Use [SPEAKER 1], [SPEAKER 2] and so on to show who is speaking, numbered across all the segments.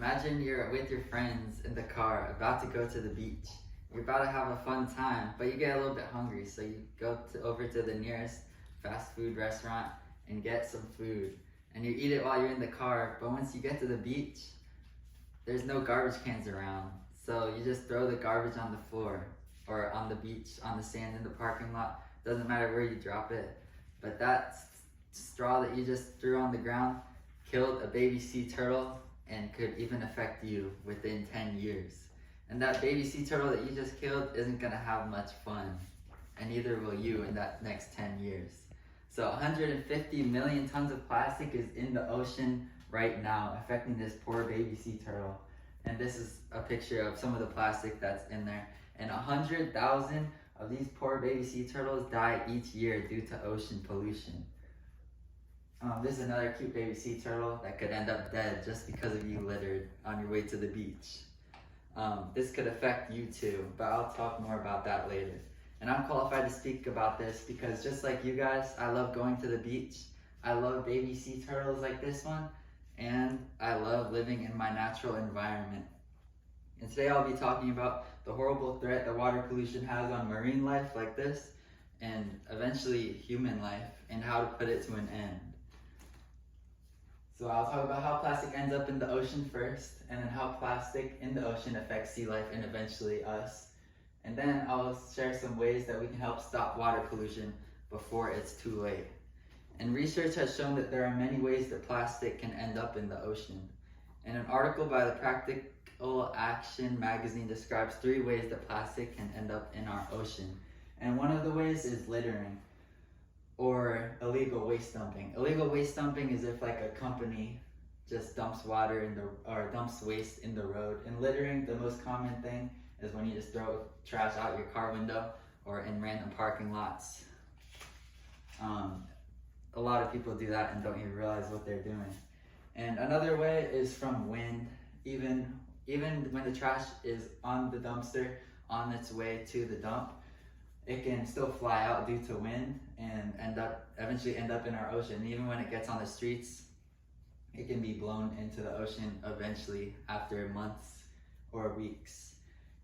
[SPEAKER 1] Imagine you're with your friends in the car about to go to the beach. You're about to have a fun time, but you get a little bit hungry, so you go over to the nearest fast food restaurant and get some food. And you eat it while you're in the car, but once you get to the beach, there's no garbage cans around. So you just throw the garbage on the floor or on the beach, on the sand in the parking lot. Doesn't matter where you drop it. But that straw that you just threw on the ground killed a baby sea turtle and could even affect you within 10 years. And that baby sea turtle that you just killed isn't gonna have much fun, and neither will you in that next 10 years. So 150 million tons of plastic is in the ocean right now, affecting this poor baby sea turtle. And this is a picture of some of the plastic that's in there. And 100,000 of these poor baby sea turtles die each year due to ocean pollution. This is another cute baby sea turtle that could end up dead just because of you littered on your way to the beach. This could affect you too, but I'll talk more about that later. And I'm qualified to speak about this because just like you guys, I love going to the beach. I love baby sea turtles like this one, and I love living in my natural environment. And today I'll be talking about the horrible threat that water pollution has on marine life like this, and eventually human life, and how to put it to an end. So I'll talk about how plastic ends up in the ocean first, and then how plastic in the ocean affects sea life and eventually us. And then I'll share some ways that we can help stop water pollution before it's too late. And research has shown that there are many ways that plastic can end up in the ocean. And an article by the Practical Action magazine describes 3 ways that plastic can end up in our ocean. And one of the ways is littering, or illegal waste dumping. Illegal waste dumping is if like a company just dumps water in the, or dumps waste in the road. And littering, the most common thing, is when you just throw trash out your car window or in random parking lots. A lot of people do that and don't even realize what they're doing. And another way is from wind. Even when the trash is on the dumpster on its way to the dump, it can still fly out due to wind and eventually end up in our ocean. And even when it gets on the streets, it can be blown into the ocean eventually after months or weeks.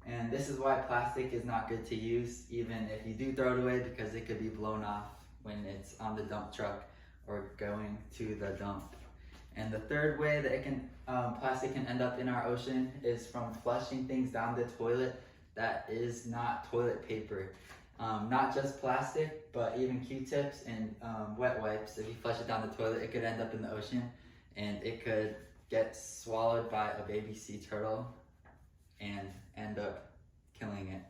[SPEAKER 1] And this is why plastic is not good to use, even if you do throw it away, because it could be blown off when it's on the dump truck or going to the dump. And the third way that plastic can end up in our ocean is from flushing things down the toilet that is not toilet paper. Not just plastic, but even Q-tips and wet wipes. If you flush it down the toilet, it could end up in the ocean, and it could get swallowed by a baby sea turtle and end up killing it.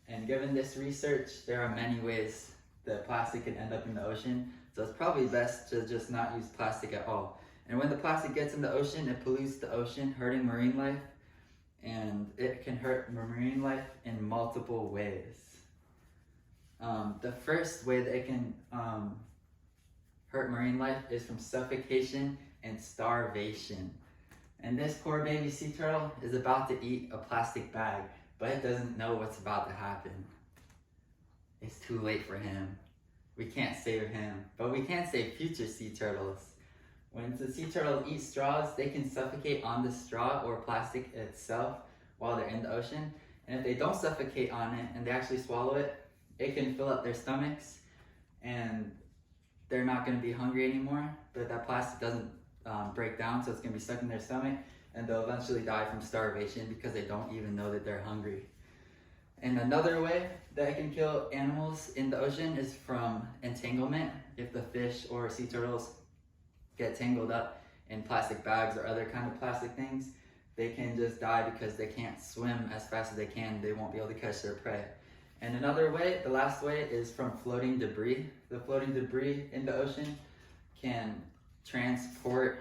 [SPEAKER 1] And given this research, there are many ways that plastic can end up in the ocean, so it's probably best to just not use plastic at all. And when the plastic gets in the ocean, it pollutes the ocean, hurting marine life, and it can hurt marine life in multiple ways. The first way that it can hurt marine life is from suffocation and starvation. And this poor baby sea turtle is about to eat a plastic bag, but it doesn't know what's about to happen. It's too late for him. We can't save him, but we can save future sea turtles. When the sea turtles eat straws, they can suffocate on the straw or plastic itself while they're in the ocean. And if they don't suffocate on it and they actually swallow it, it can fill up their stomachs and they're not going to be hungry anymore, but that plastic doesn't break down, so it's going to be stuck in their stomach, and they'll eventually die from starvation because they don't even know that they're hungry. And another way that it can kill animals in the ocean is from entanglement. If the fish or sea turtles get tangled up in plastic bags or other kind of plastic things, they can just die because they can't swim as fast as they can. They won't be able to catch their prey. And another way, the last way, is from floating debris. The floating debris in the ocean can transport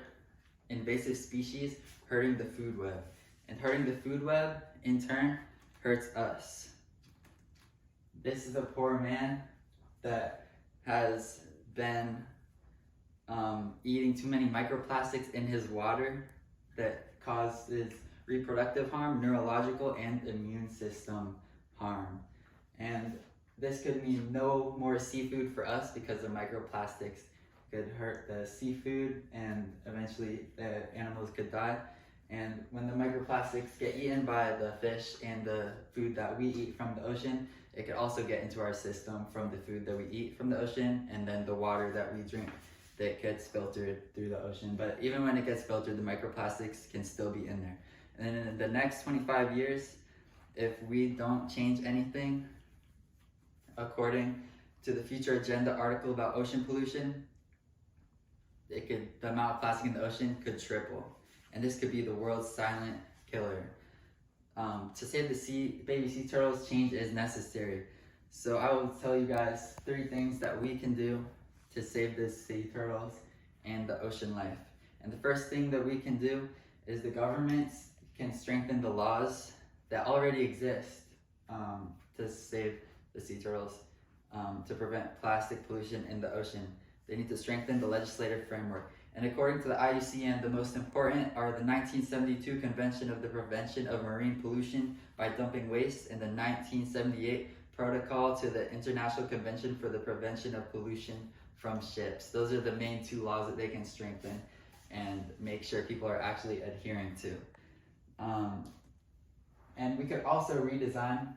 [SPEAKER 1] invasive species, hurting the food web. And hurting the food web, in turn, hurts us. This is a poor man that has been eating too many microplastics in his water that causes reproductive harm, neurological, and immune system harm. And this could mean no more seafood for us because the microplastics could hurt the seafood and eventually the animals could die. And when the microplastics get eaten by the fish and the food that we eat from the ocean, it could also get into our system from the food that we eat from the ocean, and then the water that we drink that gets filtered through the ocean. But even when it gets filtered, the microplastics can still be in there. And then in the next 25 years, if we don't change anything, according to the Future Agenda article about ocean pollution, the amount of plastic in the ocean could triple. And this could be the world's silent killer. To save the baby sea turtles, change is necessary. So I will tell you guys 3 things that we can do to save the sea turtles and the ocean life. And the first thing that we can do is the governments can strengthen the laws that already exist to save the sea turtles, to prevent plastic pollution in the ocean. They need to strengthen the legislative framework. And according to the IUCN, the most important are the 1972 Convention of the Prevention of Marine Pollution by Dumping Waste and the 1978 Protocol to the International Convention for the Prevention of Pollution from Ships. Those are the main 2 laws that they can strengthen and make sure people are actually adhering to. And we could also redesign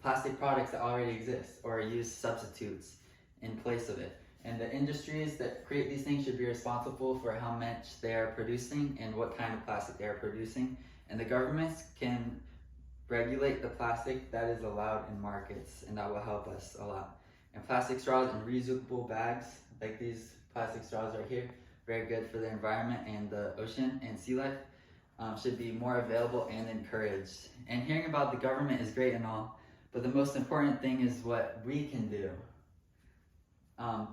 [SPEAKER 1] plastic products that already exist or use substitutes in place of it. And the industries that create these things should be responsible for how much they are producing and what kind of plastic they are producing. And the governments can regulate the plastic that is allowed in markets, and that will help us a lot. And plastic straws and reusable bags, like these plastic straws right here, very good for the environment and the ocean and sea life, should be more available and encouraged. And hearing about the government is great and all, but the most important thing is what we can do.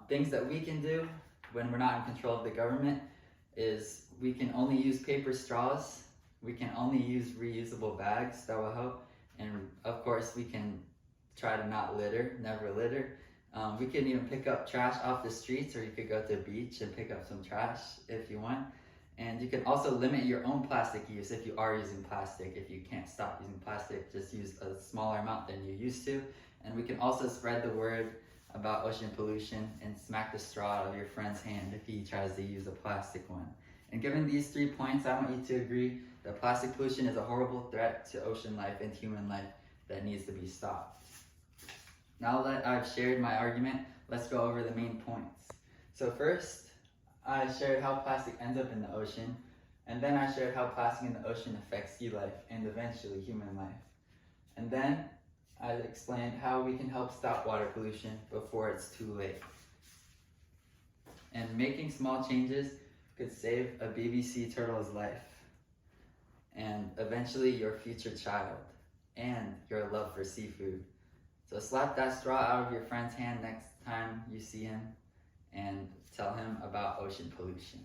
[SPEAKER 1] Things that we can do when we're not in control of the government is we can only use paper straws, we can only use reusable bags, that will help, and of course we can try to not litter, never litter. We can even pick up trash off the streets, or you could go to the beach and pick up some trash if you want. And you can also limit your own plastic use if you are using plastic. If you can't stop using plastic, just use a smaller amount than you used to. And we can also spread the word about ocean pollution and smack the straw out of your friend's hand if he tries to use a plastic one. And given these 3 points, I want you to agree that plastic pollution is a horrible threat to ocean life and human life that needs to be stopped. Now that I've shared my argument, let's go over the main points. So first, I shared how plastic ends up in the ocean, and then I shared how plastic in the ocean affects sea life and eventually human life. And then I explained how we can help stop water pollution before it's too late. And making small changes could save a baby sea turtle's life, and eventually your future child, and your love for seafood. So slap that straw out of your friend's hand next time you see him, and tell him about ocean pollution.